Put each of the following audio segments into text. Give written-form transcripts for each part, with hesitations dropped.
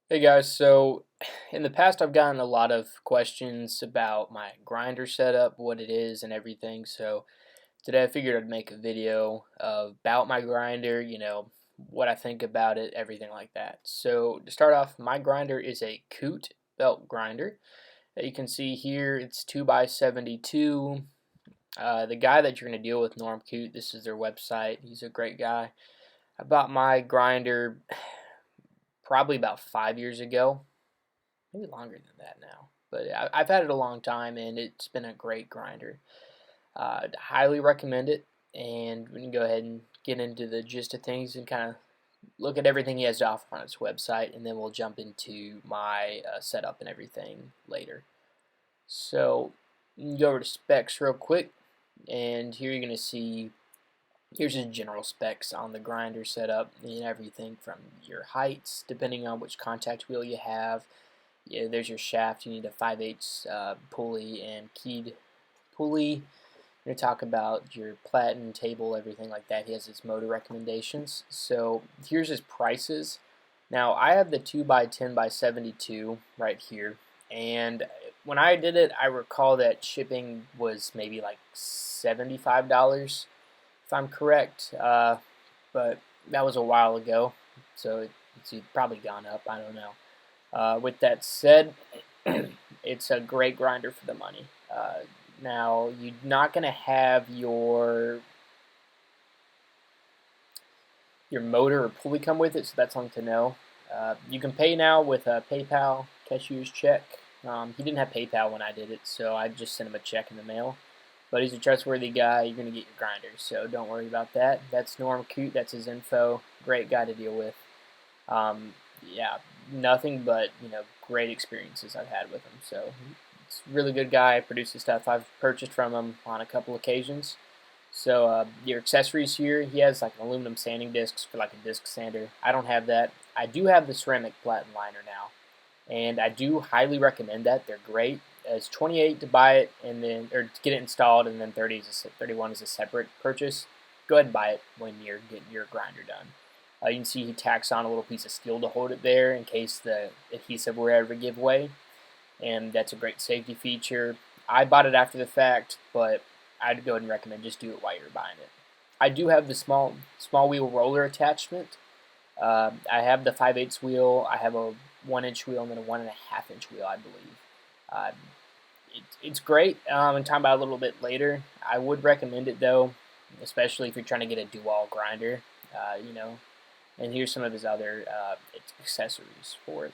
Hey guys, so in the past I've gotten a lot of questions about my grinder setup, what it is and everything. So today I figured I'd make a video about my grinder, what I think about it, everything like that. So to start off, my grinder is a Coote belt grinder. You can see here it's 2x72. The guy that you're going to deal with, Norm Coote, this is their website. He's a great guy. I bought my grinder probably about 5 years ago, maybe longer than that now. But I've had it a long time, and it's been a great grinder. I'd highly recommend it, and we can go ahead and get into the gist of things and kind of look at everything he has to offer on his website, and then we'll jump into my setup and everything later. So you can go over to specs real quick, and here you're going to see here's just general specs on the grinder setup and everything from your heights, depending on which contact wheel you have. Yeah, there's your shaft. You need a 5/8 pulley and keyed pulley. We're going to talk about your platen, table, everything like that. He has his motor recommendations. So here's his prices. Now I have the 2x10x72 right here, and when I did it, I recall that shipping was maybe like $75, if I'm correct. But that was a while ago, so it's probably gone up. I don't know. With that said, it's a great grinder for the money. Now, you're not going to have your motor or pulley come with it, so that's something to know. You can pay now with a PayPal cashier's check. He didn't have PayPal when I did it, so I just sent him a check in the mail. But he's a trustworthy guy. You're going to get your grinder, so don't worry about that. That's Norm Coote. That's his info. Great guy to deal with. Yeah, nothing but great experiences I've had with him. So it's a really good guy. Produces stuff I've purchased from him on a couple occasions. So your accessories here, he has like aluminum sanding discs for like a disc sander. I don't have that. I do have the ceramic platen liner now, and I do highly recommend that. They're great. It's 28 to buy it and then or to get it installed, and then 31 is a separate purchase. Go ahead and buy it when you're getting your grinder done. You can see he tacks on a little piece of steel to hold it there in case the adhesive were ever to give way, and that's a great safety feature. I bought it after the fact, but I'd go ahead and recommend just do it while you're buying it. I do have the small wheel roller attachment. I have the 5/8 wheel. I have a 1-inch wheel and then a 1.5-inch wheel, I believe. Uh, it's great. And talking about it a little bit later. I would recommend it though, especially if you're trying to get a dual grinder. You know, and here's some of his other accessories for it.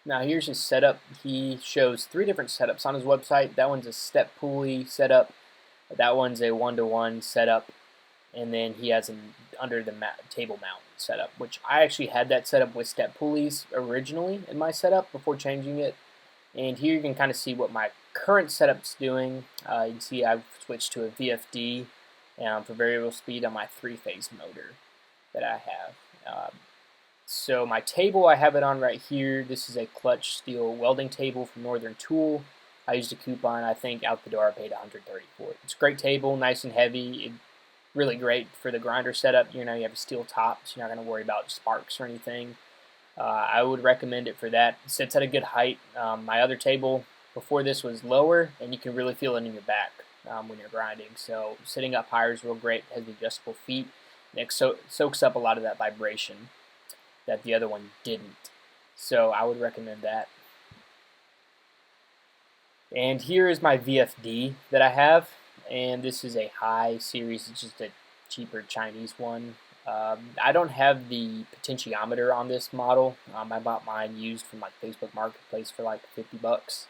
Now here's his setup. He shows 3 different setups on his website. That one's a step pulley setup. That one's a 1-to-1 setup. And then he has an under the table mount setup, which I actually had that setup with step pulleys originally in my setup before changing it. And here you can kind of see what my current setup's doing. You can see I've switched to a VFD for variable speed on my 3-phase motor that I have. So my table, I have it on right here. This is a clutch steel welding table from Northern Tool. I used a coupon. I think out the door I paid $130 for it. It's a great table, nice and heavy. Really great for the grinder setup. You have a steel top, so you're not going to worry about sparks or anything. I would recommend it for that. It sits at a good height. My other table before this was lower, and you can really feel it in your back when you're grinding. So sitting up higher is real great. It has adjustable feet, and it soaks up a lot of that vibration that the other one didn't. So I would recommend that. And here is my VFD that I have, and this is a high series. It's just a cheaper Chinese one. I don't have the potentiometer on this model. I bought mine used from like Facebook Marketplace for like $50.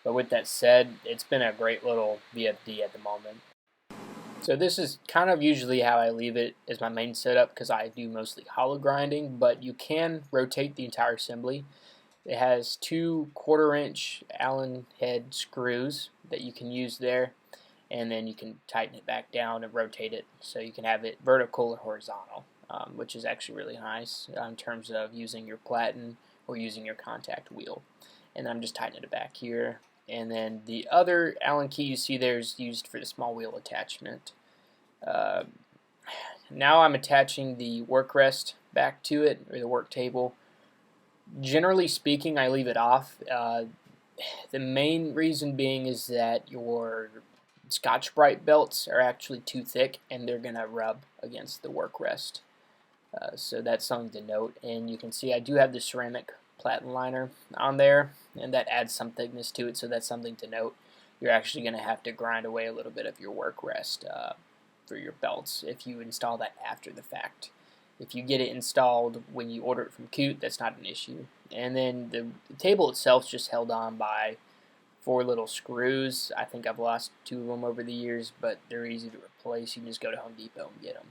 But with that said, it's been a great little VFD at the moment. So this is kind of usually how I leave it as my main setup because I do mostly hollow grinding, but you can rotate the entire assembly. It has 2 1/4-inch Allen head screws that you can use there, and then you can tighten it back down and rotate it so you can have it vertical or horizontal, which is actually really nice in terms of using your platen or using your contact wheel. And I'm just tightening it back here. And then the other Allen key you see there is used for the small wheel attachment. Uh, now I'm attaching the work rest back to it, or the work table. Generally speaking, I leave it off. The main reason being is that your Scotch-Brite belts are actually too thick and they're going to rub against the work rest. So that's something to note. And you can see I do have the ceramic platen liner on there, and that adds some thickness to it, so that's something to note. You're actually going to have to grind away a little bit of your work rest for your belts if you install that after the fact. If you get it installed when you order it from Coote, that's not an issue. And then the table itself is just held on by 4 little screws. I think I've lost 2 of them over the years, but they're easy to replace. You can just go to Home Depot and get them.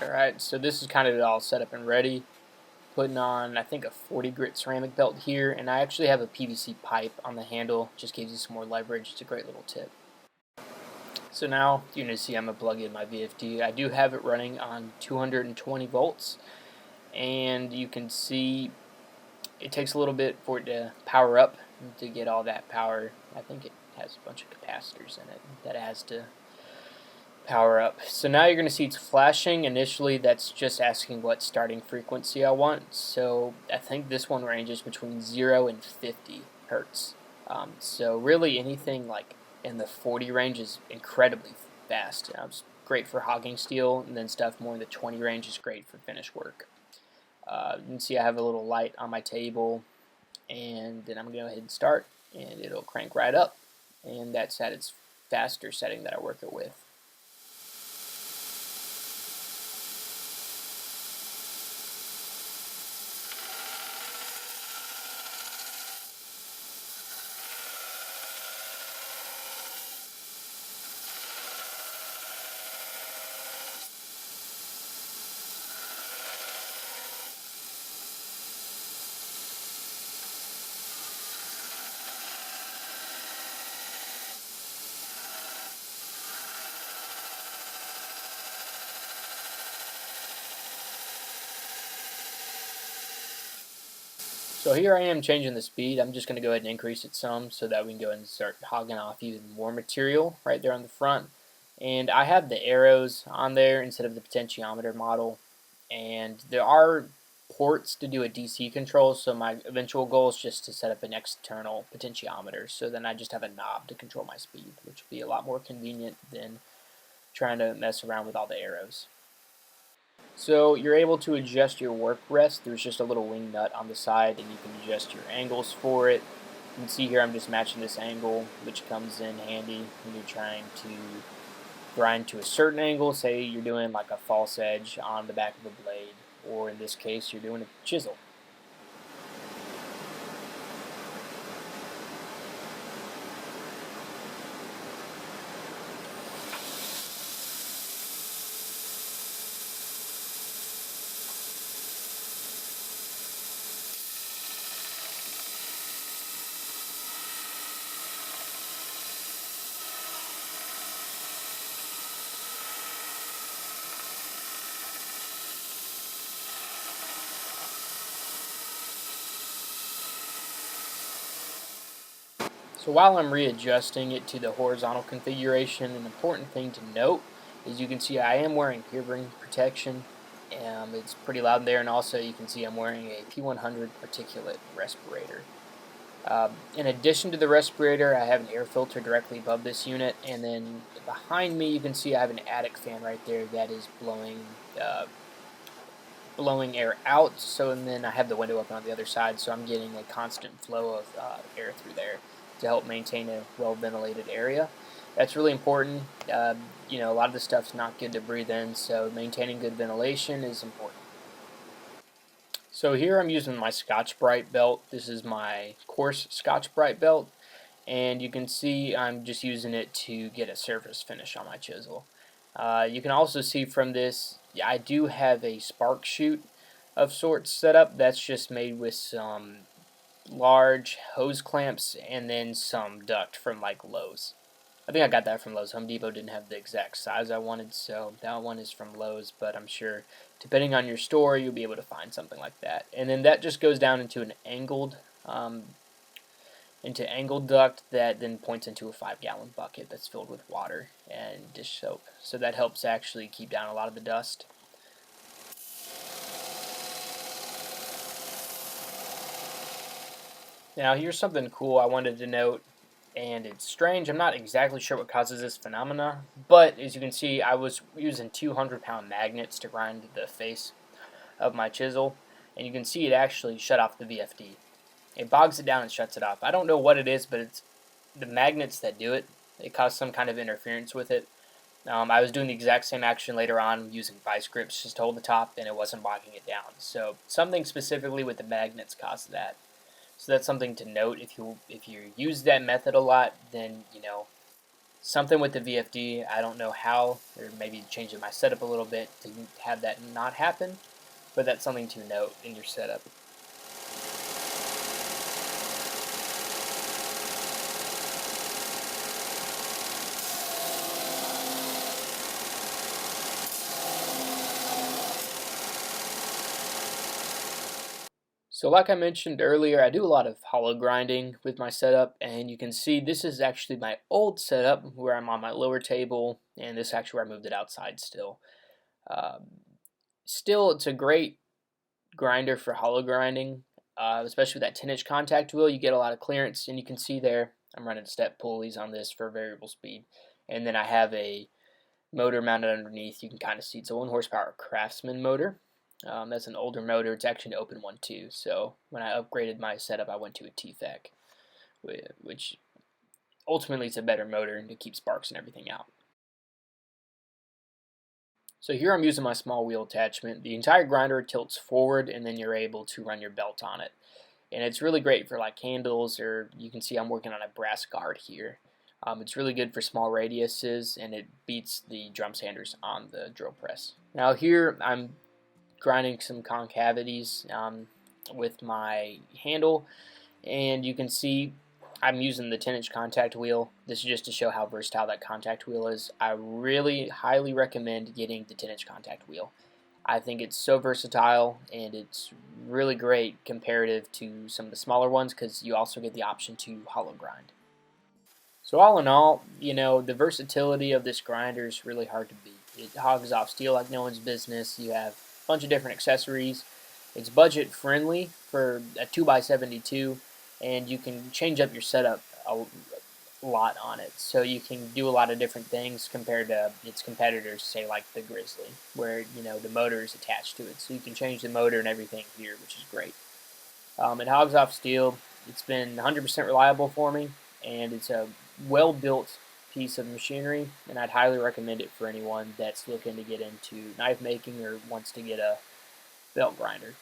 Alright, so this is kind of all set up and ready. Putting on, I think, a 40 grit ceramic belt here, and I actually have a PVC pipe on the handle. Just gives you some more leverage. It's a great little tip. So now you're going to see I'm going to plug in my VFD. I do have it running on 220 volts, and you can see it takes a little bit for it to power up to get all that power. I think it has a bunch of capacitors in it that it has to power up. So now you're going to see it's flashing. Initially that's just asking what starting frequency I want. So I think this one ranges between 0 and 50 hertz. So really anything like in the 40 range is incredibly fast. It's great for hogging steel, and then stuff more in the 20 range is great for finish work. You can see I have a little light on my table, and then I'm going to go ahead and start, and it'll crank right up, and that's at its faster setting that I work it with. So here I am changing the speed. I'm just going to go ahead and increase it some so that we can go ahead and start hogging off even more material right there on the front. And I have the arrows on there instead of the potentiometer model. And there are ports to do a DC control, so my eventual goal is just to set up an external potentiometer. So then I just have a knob to control my speed, which would be a lot more convenient than trying to mess around with all the arrows. So you're able to adjust your work rest. There's just a little wing nut on the side, and you can adjust your angles for it. You can see here I'm just matching this angle, which comes in handy when you're trying to grind to a certain angle. Say you're doing like a false edge on the back of a blade, or in this case you're doing a chisel. So while I'm readjusting it to the horizontal configuration, an important thing to note is you can see I am wearing hearing protection. It's pretty loud there, and also you can see I'm wearing a P100 particulate respirator. In addition to the respirator, I have an air filter directly above this unit, and then behind me you can see I have an attic fan right there that is blowing air out. So, and then I have the window open on the other side, so I'm getting a constant flow of air through there to help maintain a well-ventilated area. That's really important. You know, a lot of the stuff's not good to breathe in, so maintaining good ventilation is important. So here I'm using my Scotch-Brite belt. This is my coarse Scotch-Brite belt, and you can see I'm just using it to get a surface finish on my chisel. You can also see from this, I do have a spark chute of sorts set up. That's just made with some large hose clamps and then some duct from like Lowe's. I think I got that from Lowe's. Home Depot didn't have the exact size I wanted, so that one is from Lowe's, but I'm sure depending on your store you'll be able to find something like that. And then that just goes down into an angled into angled duct that then points into a 5-gallon bucket that's filled with water and dish soap. So that helps actually keep down a lot of the dust. Now here's something cool I wanted to note, and it's strange. I'm not exactly sure what causes this phenomena, but as you can see, I was using 200-pound magnets to grind the face of my chisel, and you can see it actually shut off the VFD. It bogs it down and shuts it off. I don't know what it is, but it's the magnets that do it. It caused some kind of interference with it. I was doing the exact same action later on using vice grips just to hold the top, and it wasn't bogging it down. So something specifically with the magnets caused that. So that's something to note. If you use that method a lot, then something with the VFD. I don't know how, or maybe changing my setup a little bit to have that not happen, but that's something to note in your setup. So like I mentioned earlier, I do a lot of hollow grinding with my setup, and you can see this is actually my old setup where I'm on my lower table, and this is actually where I moved it outside still. Um, Still, it's a great grinder for hollow grinding, especially with that 10-inch contact wheel. You get a lot of clearance, and you can see there I'm running step pulleys on this for variable speed. And then I have a motor mounted underneath. You can kind of see it's a 1 horsepower Craftsman motor. That's an older motor. It's actually an open one too. So when I upgraded my setup, I went to a TFEC, which ultimately is a better motor and to keep sparks and everything out. So here I'm using my small wheel attachment. The entire grinder tilts forward, and then you're able to run your belt on it. And it's really great for like handles, or you can see I'm working on a brass guard here. It's really good for small radiuses, and it beats the drum sanders on the drill press. Now here I'm grinding some concavities with my handle, and you can see I'm using the 10-inch contact wheel. This is just to show how versatile that contact wheel is. I really highly recommend getting the 10-inch contact wheel. I think it's so versatile, and it's really great comparative to some of the smaller ones because you also get the option to hollow grind. So all in all, the versatility of this grinder is really hard to beat. It hogs off steel like no one's business. You have a bunch of different accessories. It's budget friendly for a 2x72, and you can change up your setup a lot on it. So you can do a lot of different things compared to its competitors, say like the Grizzly, where the motor is attached to it. So you can change the motor and everything here, which is great. It hogs off steel. It's been 100% reliable for me, and it's a well-built piece of machinery, and I'd highly recommend it for anyone that's looking to get into knife making or wants to get a belt grinder.